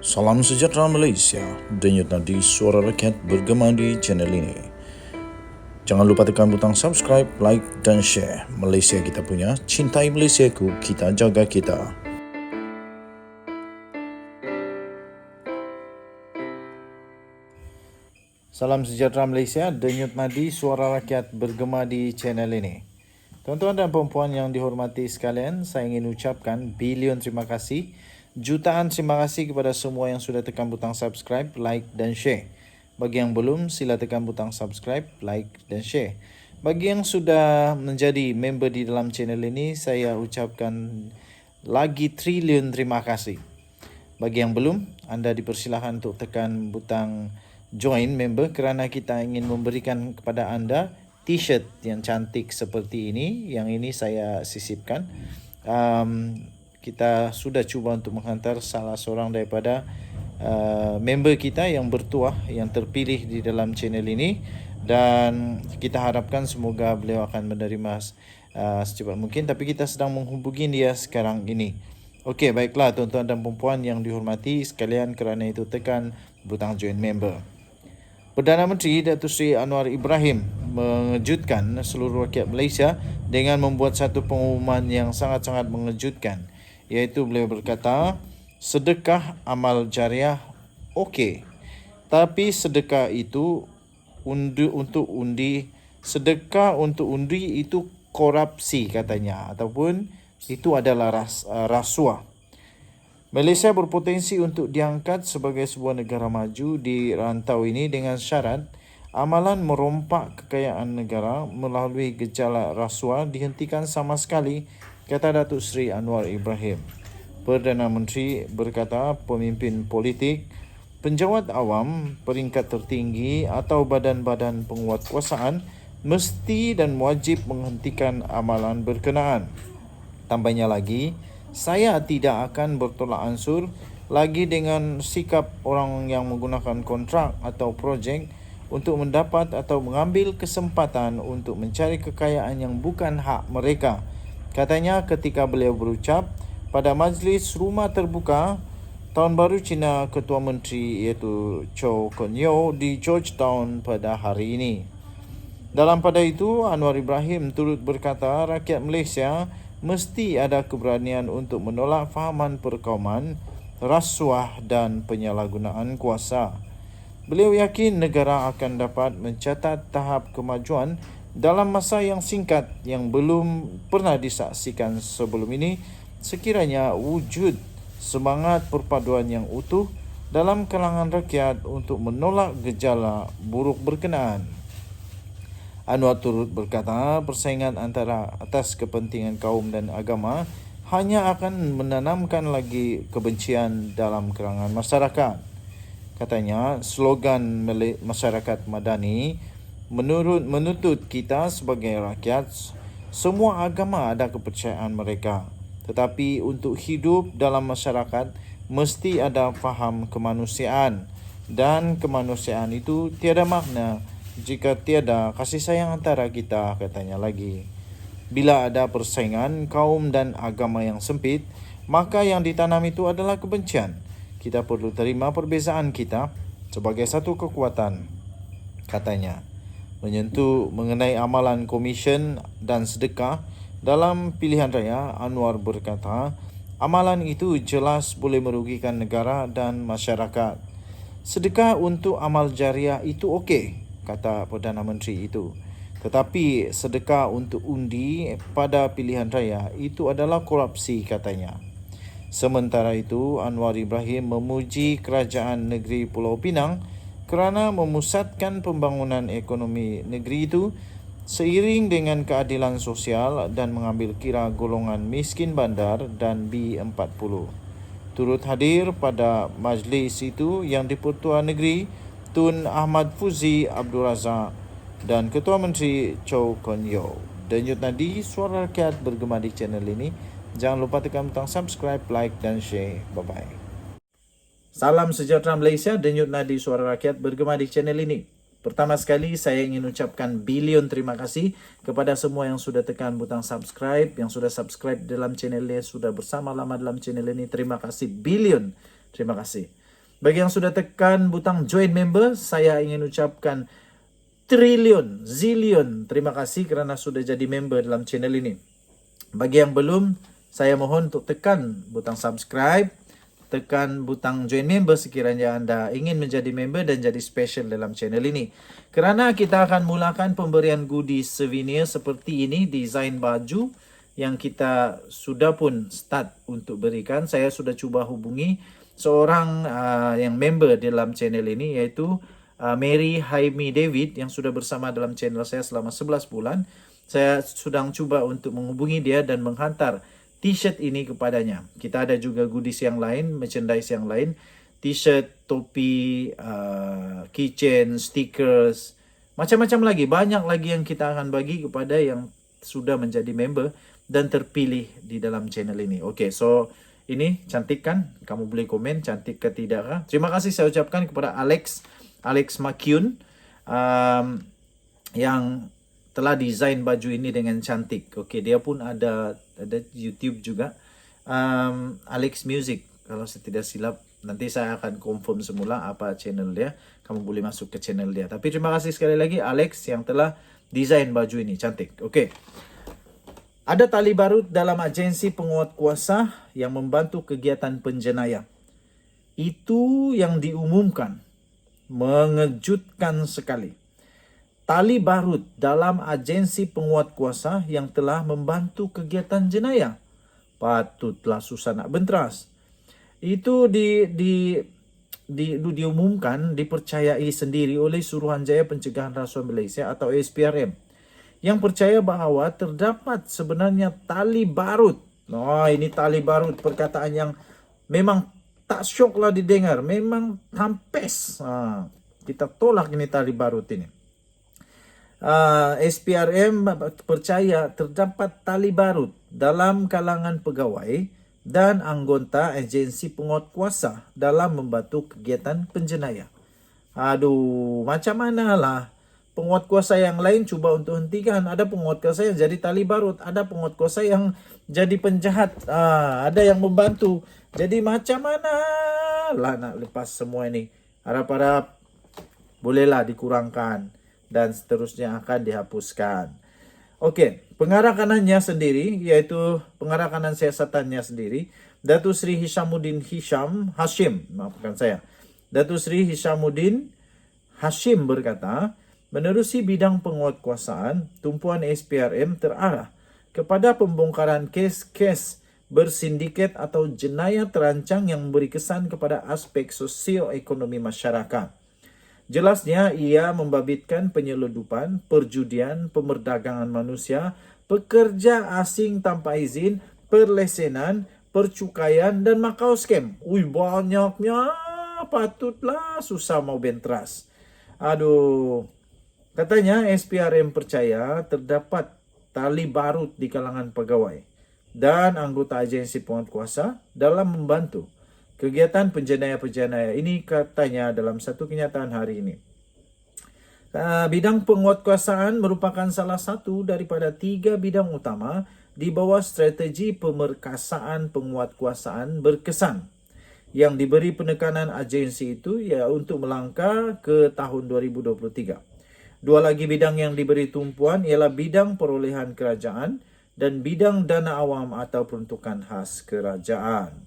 Salam sejahtera Malaysia, denyut nadi suara rakyat bergema di channel ini. Jangan lupa tekan butang subscribe, like dan share. Malaysia kita punya, cintai Malaysiaku, kita jaga kita. Salam sejahtera Malaysia, denyut nadi suara rakyat bergema di channel ini. Tuan-tuan dan puan-puan yang dihormati sekalian, saya ingin ucapkan bilion terima kasih, jutaan terima kasih kepada semua yang sudah tekan butang subscribe, like dan share. Bagi yang belum, sila tekan butang subscribe, like dan share. Bagi yang sudah menjadi member di dalam channel ini, saya ucapkan lagi triliun terima kasih. Bagi yang belum, anda dipersilakan untuk tekan butang join member kerana kita ingin memberikan kepada anda t-shirt yang cantik seperti ini. Yang ini saya sisipkan. Kita sudah cuba untuk menghantar salah seorang daripada member kita yang bertuah, yang terpilih di dalam channel ini, dan kita harapkan semoga beliau akan menerima secepat mungkin, tapi kita sedang menghubungi dia sekarang ini. Okey, baiklah tuan-tuan dan puan-puan yang dihormati sekalian, kerana itu tekan butang join member. Perdana Menteri Datuk Seri Anwar Ibrahim mengejutkan seluruh rakyat Malaysia dengan membuat satu pengumuman yang sangat-sangat mengejutkan, iaitu beliau berkata, sedekah amal jariah okey, tapi sedekah itu sedekah untuk undi itu korupsi katanya, ataupun itu adalah rasuah. Malaysia berpotensi untuk diangkat sebagai sebuah negara maju di rantau ini dengan syarat amalan merompak kekayaan negara melalui gejala rasuah dihentikan sama sekali, kata Datuk Seri Anwar Ibrahim. Perdana Menteri berkata pemimpin politik, penjawat awam, peringkat tertinggi atau badan-badan penguatkuasaan mesti dan wajib menghentikan amalan berkenaan. Tambahnya lagi, saya tidak akan bertolak ansur lagi dengan sikap orang yang menggunakan kontrak atau projek untuk mendapat atau mengambil kesempatan untuk mencari kekayaan yang bukan hak mereka, katanya ketika beliau berucap pada majlis rumah terbuka Tahun Baru Cina Ketua Menteri iaitu Chow Kon Yeow di Georgetown pada hari ini. Dalam pada itu, Anwar Ibrahim turut berkata rakyat Malaysia mesti ada keberanian untuk menolak fahaman perkauman, rasuah dan penyalahgunaan kuasa. Beliau yakin negara akan dapat mencatat tahap kemajuan dalam masa yang singkat yang belum pernah disaksikan sebelum ini sekiranya wujud semangat perpaduan yang utuh dalam kalangan rakyat untuk menolak gejala buruk berkenaan. Anwar turut berkata persaingan antara atas kepentingan kaum dan agama hanya akan menanamkan lagi kebencian dalam kalangan masyarakat. Katanya, slogan masyarakat madani menuntut kita sebagai rakyat, semua agama ada kepercayaan mereka. Tetapi untuk hidup dalam masyarakat, mesti ada faham kemanusiaan. Dan kemanusiaan itu tiada makna jika tiada kasih sayang antara kita, katanya lagi. Bila ada persaingan kaum dan agama yang sempit, maka yang ditanam itu adalah kebencian. Kita perlu terima perbezaan kita sebagai satu kekuatan, katanya. Menyentuh mengenai amalan komisen dan sedekah dalam pilihan raya, Anwar berkata, amalan itu jelas boleh merugikan negara dan masyarakat. Sedekah untuk amal jariah itu okey, kata Perdana Menteri itu. Tetapi sedekah untuk undi pada pilihan raya itu adalah korupsi, katanya. Sementara itu, Anwar Ibrahim memuji kerajaan negeri Pulau Pinang kerana memusatkan pembangunan ekonomi negeri itu seiring dengan keadilan sosial dan mengambil kira golongan miskin bandar dan B40. Turut hadir pada majlis itu yang di-Pertua Negeri Tun Ahmad Fuzi Abdul Razak dan Ketua Menteri Chow Kon Yeow. Denyut nadi suara rakyat bergema di channel ini. Jangan lupa tekan butang subscribe, like dan share. Bye-bye. Salam sejahtera Malaysia, denyut nadi suara rakyat bergema di channel ini. Pertama sekali saya ingin ucapkan bilion terima kasih kepada semua yang sudah tekan butang subscribe, yang sudah subscribe dalam channel ini, sudah bersama lama dalam channel ini. Terima kasih bilion. Terima kasih. Bagi yang sudah tekan butang join member, saya ingin ucapkan triliun, zilion terima kasih kerana sudah jadi member dalam channel ini. Bagi yang belum, saya mohon untuk tekan butang subscribe, tekan butang join member sekiranya anda ingin menjadi member dan jadi special dalam channel ini. Kerana kita akan mulakan pemberian goodies souvenir seperti ini, desain baju yang kita sudah pun start untuk berikan. Saya sudah cuba hubungi seorang yang member dalam channel ini, iaitu Mary Haimi David yang sudah bersama dalam channel saya selama 11 bulan. Saya sedang cuba untuk menghubungi dia dan menghantar t-shirt ini kepadanya. Kita ada juga goodies yang lain, merchandise yang lain, t-shirt, topi, keychain, stickers, macam-macam lagi. Banyak lagi yang kita akan bagi kepada yang sudah menjadi member dan terpilih di dalam channel ini. Okay, so ini cantik kan? Kamu boleh komen cantik ke tidak kah? Terima kasih saya ucapkan kepada Alex Makyun yang telah desain baju ini dengan cantik. Okey, dia pun ada YouTube juga. Alex Music, kalau saya tidak silap. Nanti saya akan confirm semula apa channel dia. Kamu boleh masuk ke channel dia. Tapi terima kasih sekali lagi Alex yang telah desain baju ini. Cantik. Okey. Ada tali barut dalam agensi penguat kuasa yang membantu kegiatan penjenayah. Itu yang diumumkan. Mengejutkan sekali. Tali barut dalam agensi penguat kuasa yang telah membantu kegiatan jenayah. Patutlah susah nak benteras. Itu diumumkan, dipercayai sendiri oleh Suruhanjaya Pencegahan Rasuah Malaysia atau SPRM. Yang percaya bahawa terdapat sebenarnya tali barut. Oh, ini tali barut, perkataan yang memang tak syoklah didengar. Memang hampes. Kita tolak ini tali barut ini. SPRM percaya terdapat tali barut dalam kalangan pegawai dan anggota agensi penguat kuasa dalam membantu kegiatan penjenayah. Aduh, macam manalah penguat kuasa yang lain cuba untuk hentikan. Ada penguat kuasa yang jadi tali barut, ada penguat kuasa yang jadi penjahat, ada yang membantu. Jadi macam mana lah nak lepas semua ini? Harap-harap bolehlah dikurangkan dan seterusnya akan dihapuskan. Okey, pengarah kanannya sendiri, iaitu pengarah kanan siasatannya sendiri, Datuk Seri Hishamuddin Hashim, maafkan saya. Datuk Seri Hishamuddin Hashim berkata, menerusi bidang penguatkuasaan, tumpuan SPRM terarah kepada pembongkaran kes-kes bersindiket atau jenayah terancang yang memberi kesan kepada aspek sosioekonomi masyarakat. Jelasnya, ia membabitkan penyeludupan, perjudian, pemerdagangan manusia, pekerja asing tanpa izin, perlesenan, percukaian dan makau scam. Ui, banyaknya. Patutlah susah mau benteras. Aduh. Katanya SPRM percaya terdapat tali barut di kalangan pegawai dan anggota agensi penguatkuasa dalam membantu kegiatan penjenayah-penjenayah. Ini katanya dalam satu kenyataan hari ini. Bidang penguatkuasaan merupakan salah satu daripada 3 bidang utama di bawah strategi pemerkasaan penguatkuasaan berkesan yang diberi penekanan agensi itu ya untuk melangkah ke tahun 2023. 2 lagi bidang yang diberi tumpuan ialah bidang perolehan kerajaan dan bidang dana awam atau peruntukan khas kerajaan.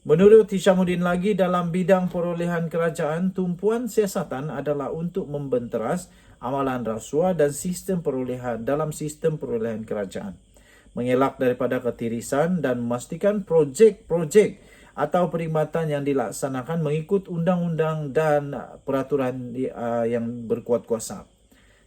Menurut Hishamuddin lagi, dalam bidang perolehan kerajaan, tumpuan siasatan adalah untuk membenteras amalan rasuah dan sistem perolehan dalam sistem perolehan kerajaan. Mengelak daripada ketirisan dan memastikan projek-projek atau perkhidmatan yang dilaksanakan mengikut undang-undang dan peraturan yang berkuat kuasa.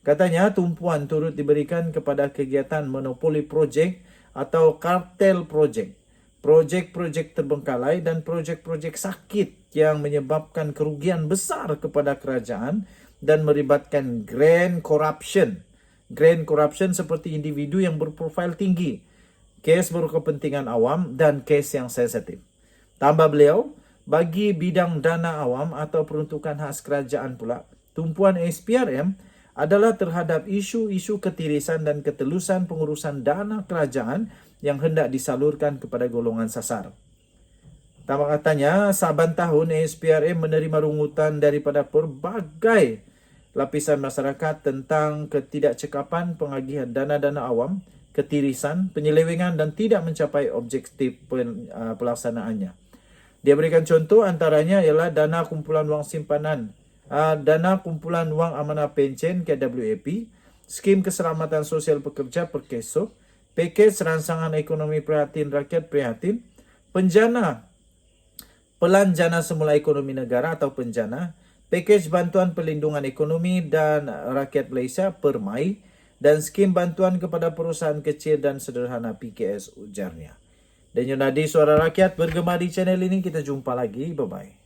Katanya, tumpuan turut diberikan kepada kegiatan monopoli projek atau kartel projek, projek-projek terbengkalai dan projek-projek sakit yang menyebabkan kerugian besar kepada kerajaan dan melibatkan grand corruption. Grand corruption seperti individu yang berprofil tinggi, kes berkepentingan awam dan kes yang sensitif. Tambah beliau, bagi bidang dana awam atau peruntukan khas kerajaan pula, tumpuan SPRM adalah terhadap isu-isu ketirisan dan ketelusan pengurusan dana kerajaan yang hendak disalurkan kepada golongan sasar. Tamak katanya, saban tahun ASPRM menerima rungutan daripada pelbagai lapisan masyarakat tentang ketidakcekapan pengagihan dana-dana awam, ketirisan, penyelewengan dan tidak mencapai objektif pelaksanaannya. Dia berikan contoh antaranya ialah dana kumpulan wang simpanan, dana kumpulan wang amanah pencen KWAP, skim keselamatan sosial pekerja Perkeso, pakej rancangan ekonomi prihatin rakyat Prihatin, pelanjana semula ekonomi negara atau penjana, pakej bantuan perlindungan ekonomi dan rakyat Malaysia Permai, dan skim bantuan kepada perusahaan kecil dan sederhana PKS, ujarnya. Dan Yunadi Suara Rakyat bergema di channel ini. Kita jumpa lagi. Bye-bye.